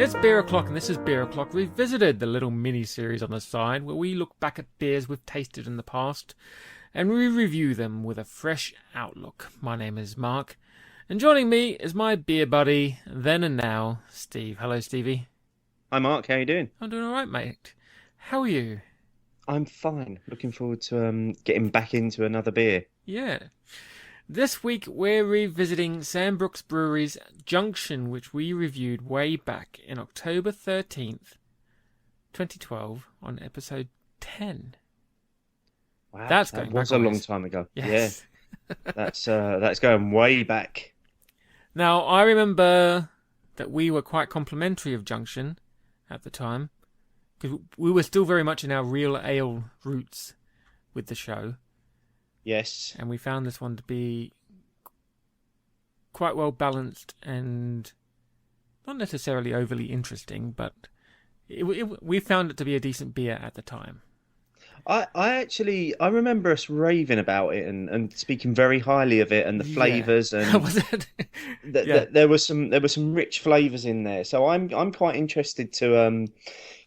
It's Beer O'Clock, and this is Beer O'Clock Revisited, the little mini-series on the side where we look back at beers we've tasted in the past and we review them with a fresh outlook. My name is Mark, and joining me is my beer buddy, then and now, Steve. Hello, Stevie. Hi Mark, how you doing? I'm doing alright, mate. How are you? I'm fine. Looking forward to getting back into another beer. Yeah. This week we're revisiting Sambrook's Brewery's Junction, which we reviewed way back in October 13th, 2012 on episode 10. Wow, That's that going was back a a long ways. time ago. Yes. Yeah, that's going way back. Now, I remember that we were quite complimentary of Junction at the time, because we were still very much in our real ale roots with the show. Yes. And we found this one to be quite well balanced and not necessarily overly interesting, but we found it to be a decent beer at the time. I remember us raving about it and speaking very highly of it and the flavours and Was it? there was some rich flavours in there. So I'm quite interested to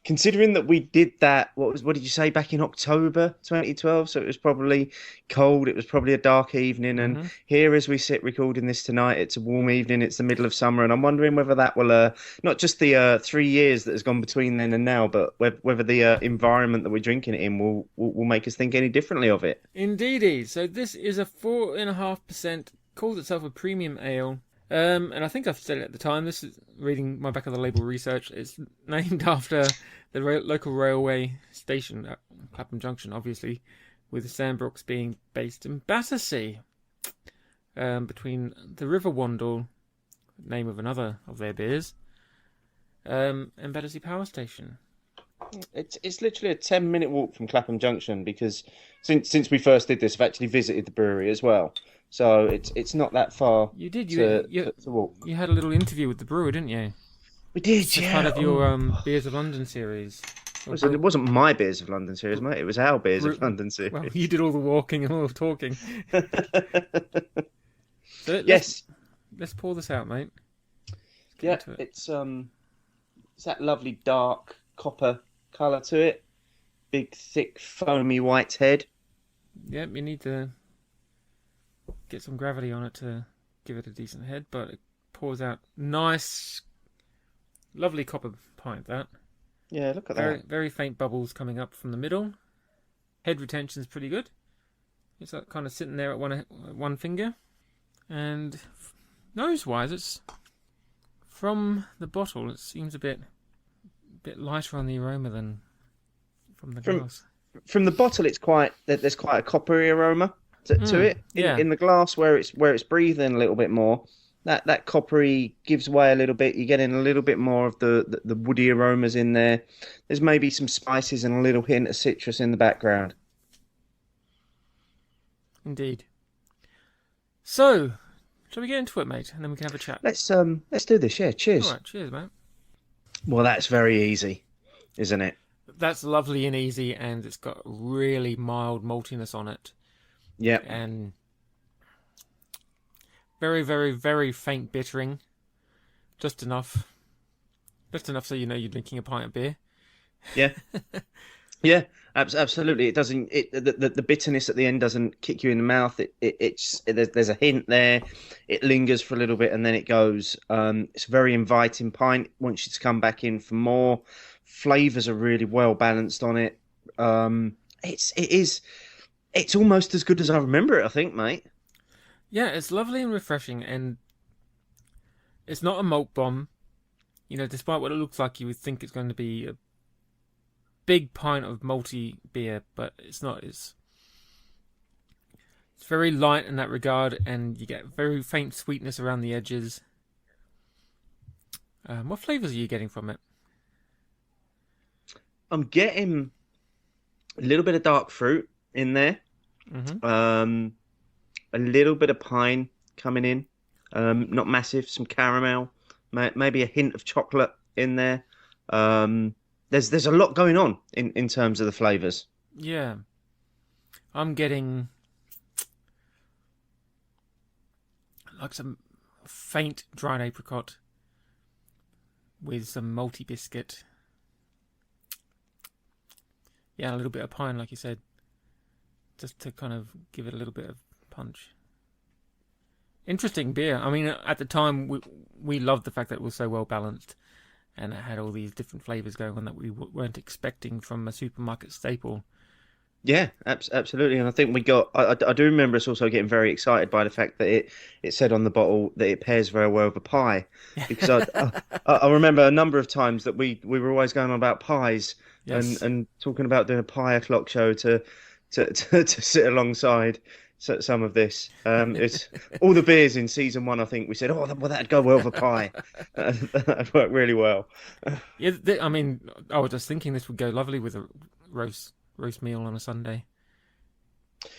considering that we did that. What did you say, back in October 2012? So it was probably cold. It was probably a dark evening, and here as we sit recording this tonight, it's a warm evening. It's the middle of summer, and I'm wondering whether that will not just the 3 years that has gone between then and now, but whether the environment that we're drinking it in will make us think any differently of it. Indeedy. So this is a 4.5%. Calls itself a premium ale. And I think I've said it at the time. This is reading my back of the label research. It's named after the local railway station at Clapham Junction, obviously, with Sambrooks being based in Battersea, between the River Wandle, name of another of their beers, and Battersea Power Station. It's literally a 10-minute walk from Clapham Junction, because since we first did this, I've actually visited the brewery as well. So it's not that far. You did. To walk. You had a little interview with the brewer, didn't you? We did, As yeah. part of your Beers of London series. It wasn't my Beers of London series, mate. It was our Beers of London series. Well, you did all the walking and all the talking. So let's pour this out, mate. Yeah, it's that lovely dark copper colour to it. Big, thick, foamy white head. Yep, you need to get some gravity on it to give it a decent head, but it pours out nice, lovely copper pint, that. Yeah, look at that. Very faint bubbles coming up from the middle. Head retention's pretty good. It's like kind of sitting there at one finger. And nose-wise, it's from the bottle, it seems a bit lighter on the aroma than from the glass. From the bottle, there's quite a coppery aroma to it. In the glass, where it's breathing a little bit more, that coppery gives way a little bit. You're getting a little bit more of the woody aromas in there. There's maybe some spices and a little hint of citrus in the background. Indeed. So, shall we get into it, mate? And then we can have a chat. Let's do this. Yeah, cheers. All right, cheers, mate. Well, that's very easy, isn't it? That's lovely and easy, and it's got really mild maltiness on it. Yeah. And very, very, very faint bittering. Just enough so you know you're drinking a pint of beer. Yeah. Yeah, absolutely. It doesn't. The bitterness at the end doesn't kick you in the mouth. There's a hint there. It lingers for a little bit and then it goes. It's a very inviting pint. Wants you to come back in for more. Flavors are really well balanced on it. It's almost as good as I remember it, I think, mate. Yeah, it's lovely and refreshing, and it's not a malt bomb. You know, despite what it looks like, you would think it's going to be a big pint of malty beer, but it's not. It's very light in that regard, and you get very faint sweetness around the edges. What flavours are you getting from it? I'm getting a little bit of dark fruit in there. Mm-hmm. A little bit of pine coming in. Not massive. Some caramel. Maybe a hint of chocolate in there. There's a lot going on in terms of the flavours. Yeah. I'm getting like some faint dried apricot, with some malty biscuit. Yeah, a little bit of pine, like you said, just to kind of give it a little bit of punch. Interesting beer. I mean, at the time, we loved the fact that it was so well balanced, and it had all these different flavors going on that we weren't expecting from a supermarket staple. Yeah, absolutely. And I think we got. I do remember us also getting very excited by the fact that it said on the bottle that it pairs very well with a pie, because I remember a number of times that we were always going on about pies, Yes. and talking about doing a pie o'clock show to sit alongside some of this. It's all the beers in season 1. I think we said, oh, well, that'd go well with a pie. That'd work really well. Yeah, I mean, I was just thinking this would go lovely with a roast meal on a Sunday.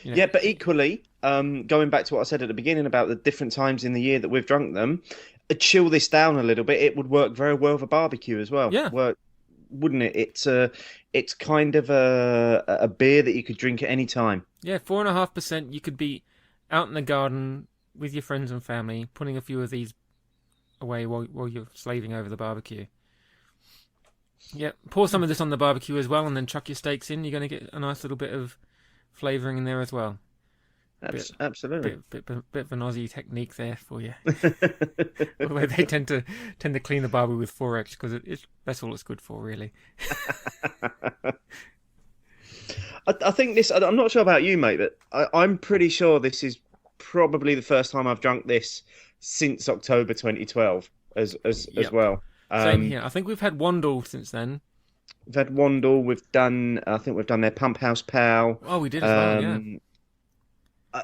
You know? Yeah, but equally, going back to what I said at the beginning about the different times in the year that we've drunk them, chill this down a little bit. It would work very well for barbecue as well. Yeah. Wouldn't it? It's kind of a beer that you could drink at any time. Yeah, 4.5%. You could be out in the garden with your friends and family, putting a few of these away while you're slaving over the barbecue. Yeah, pour some of this on the barbecue as well, and then chuck your steaks in. You're going to get a nice little bit of flavouring in there as well. Absolutely. Bit of an Aussie technique there for you. Although they tend to clean the barbie with 4X because that's all it's good for, really. I think this. I'm not sure about you, mate, but I'm pretty sure this is probably the first time I've drunk this since October 2012 as well. Same here. I think we've had Wandle since then. We've had Wandle. I think we've done their Pump House Pal. Oh, we did as well, yeah.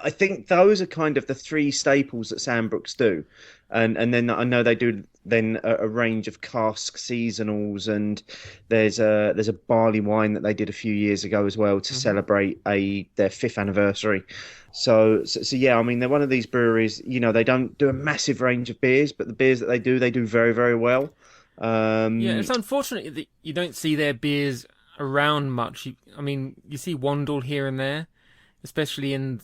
I think those are kind of the 3 staples that Sambrooks do, and then I know they do then a range of cask seasonals, and there's a barley wine that they did a few years ago as well to celebrate their 5th anniversary. So yeah, I mean they're one of these breweries. You know, they don't do a massive range of beers, but the beers that they do very, very well. Yeah, it's unfortunate that you don't see their beers around much. I mean, you see Wandle here and there, especially in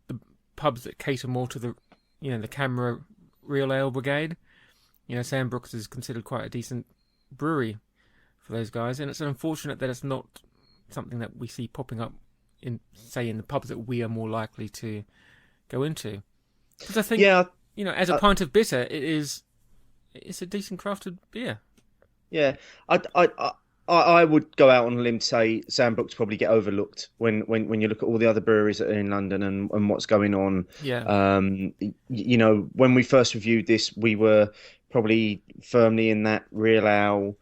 the pubs that cater more to the Camera Real Ale Brigade. You know, Sambrooks is considered quite a decent brewery for those guys, and it's unfortunate that it's not something that we see popping up in the pubs that we are more likely to go into. Because I think, as a pint of bitter, it's a decent crafted beer. Yeah, I would go out on a limb to say Sambrooks probably get overlooked when you look at all the other breweries that are in London and what's going on. Yeah. When we first reviewed this, we were probably firmly in that real ale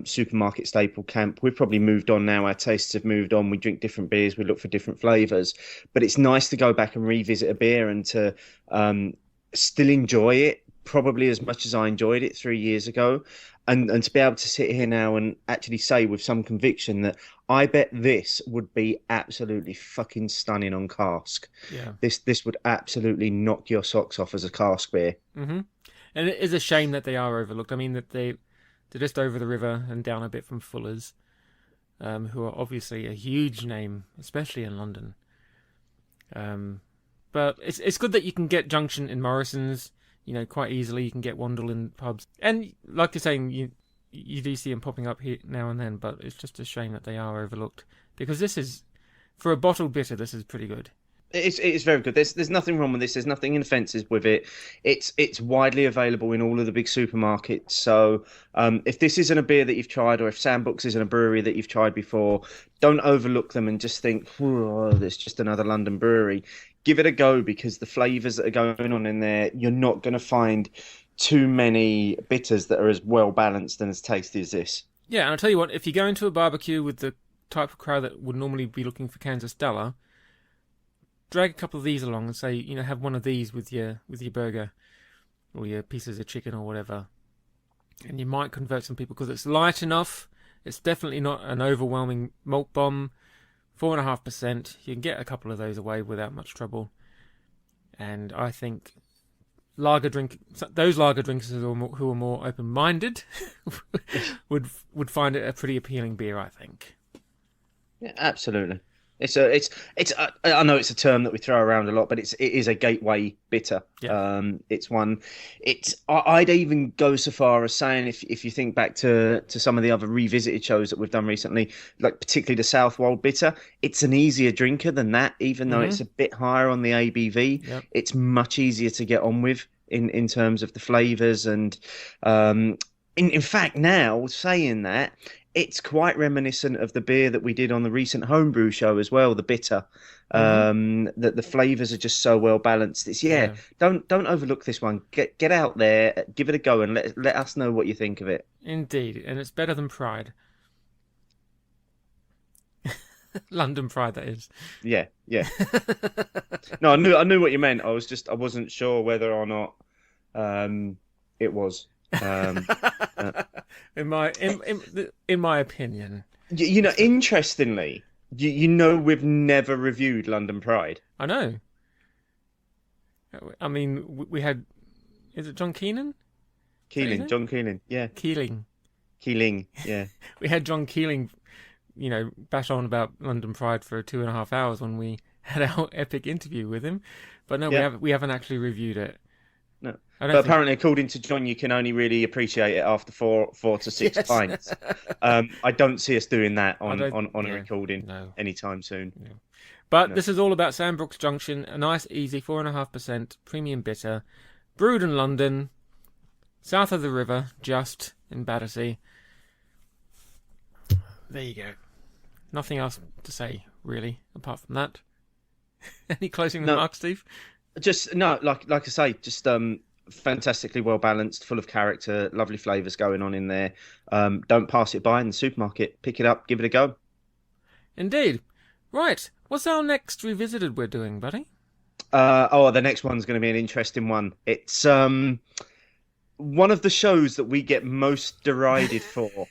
supermarket staple camp. We've probably moved on now. Our tastes have moved on. We drink different beers. We look for different flavours. But it's nice to go back and revisit a beer and to still enjoy it, probably as much as I enjoyed it 3 years ago. And to be able to sit here now and actually say with some conviction that I bet this would be absolutely fucking stunning on cask. Yeah. This would absolutely knock your socks off as a cask beer. Mm-hmm. And it is a shame that they are overlooked. I mean, that they're just over the river and down a bit from Fuller's, who are obviously a huge name, especially in London. But it's good that you can get Junction in Morrison's, quite easily. You can get Wandle in pubs. And like you're saying, you do see them popping up here now and then, but it's just a shame that they are overlooked. Because this is, for a bottled bitter, this is pretty good. It's very good. There's nothing wrong with this. There's nothing offensive with it. It's widely available in all of the big supermarkets. So if this isn't a beer that you've tried, or if Sambrooks isn't a brewery that you've tried before, don't overlook them and just think, oh, there's just another London brewery. Give it a go, because the flavours that are going on in there, you're not going to find too many bitters that are as well balanced and as tasty as this. Yeah, and I'll tell you what, if you go into a barbecue with the type of crowd that would normally be looking for Kansas Stella, drag a couple of these along and say, have one of these with your burger or your pieces of chicken or whatever. And you might convert some people because it's light enough. It's definitely not an overwhelming malt bomb. 4.5%. You can get a couple of those away without much trouble. And I think those lager drinkers who are more open-minded would find it a pretty appealing beer, I think. Yeah, absolutely. I know it's a term that we throw around a lot, but it is a gateway bitter. Yeah. It's one. I'd even go so far as saying if you think back to some of the other revisited shows that we've done recently, like particularly the Southwold bitter, it's an easier drinker than that. Even though it's a bit higher on the ABV, Yep. it's much easier to get on with in terms of the flavors and in fact, now saying that, it's quite reminiscent of the beer that we did on the recent homebrew show as well, the bitter. That the flavors are just so well balanced. Yeah. Don't overlook this one. Get out there, give it a go, and let us know what you think of it. Indeed, and it's better than Pride. London Pride, that is. Yeah. No, I knew what you meant. I wasn't sure whether or not it was. In my opinion, Interestingly, we've never reviewed London Pride. I know. I mean, we had. Is it John Keenan? John Keeling, yeah. Keeling, yeah. We had John Keeling, bash on about London Pride for 2.5 hours when we had our epic interview with him, but no, we haven't actually reviewed it. No, but apparently, according to John, you can only really appreciate it after four to six pints. I don't see us doing that on a recording anytime soon. Yeah. But this is all about Sambrook's Junction, a nice, easy 4.5% premium bitter, brewed in London, south of the river, just in Battersea. There you go. Nothing else to say, really, apart from that. Any closing remarks, Steve? Just like I say, just fantastically well balanced, full of character, lovely flavours going on in there. Don't pass it by in the supermarket. Pick it up, give it a go. Indeed. Right. What's our next revisited we're doing, buddy? The next one's going to be an interesting one. It's one of the shows that we get most derided for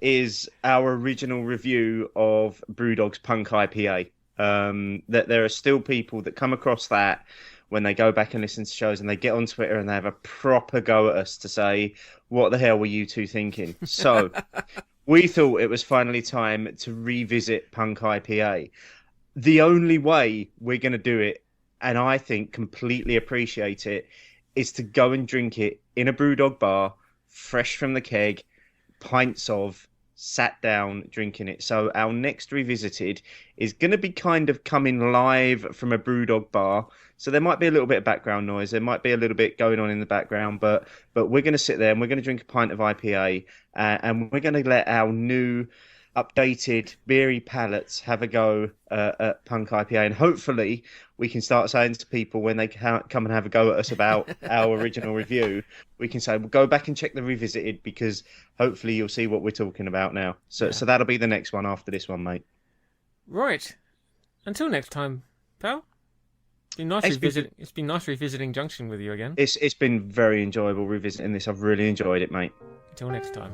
is our original review of Brewdog's Punk IPA. That there are still people that come across that when they go back and listen to shows and they get on Twitter and they have a proper go at us to say, what the hell were you two thinking? So we thought it was finally time to revisit Punk IPA. The only way we're going to do it, and I think completely appreciate it, is to go and drink it in a Brewdog bar, fresh from the keg, pints of, sat down drinking it. So our next revisited is going to be kind of coming live from a Brewdog bar. So there might be a little bit of background noise. There might be a little bit going on in the background, but we're going to sit there and we're going to drink a pint of IPA and we're going to let our new updated beery palates have a go at Punk IPA, and hopefully we can start saying to people when they come and have a go at us about our original review, we can say, well, go back and check the revisited, because hopefully you'll see what we're talking about now. So that'll be the next one after this one, mate. Right. Until next time, pal. It's been nice revisiting Junction with you again. It's been very enjoyable revisiting this. I've really enjoyed it, mate. Until next time.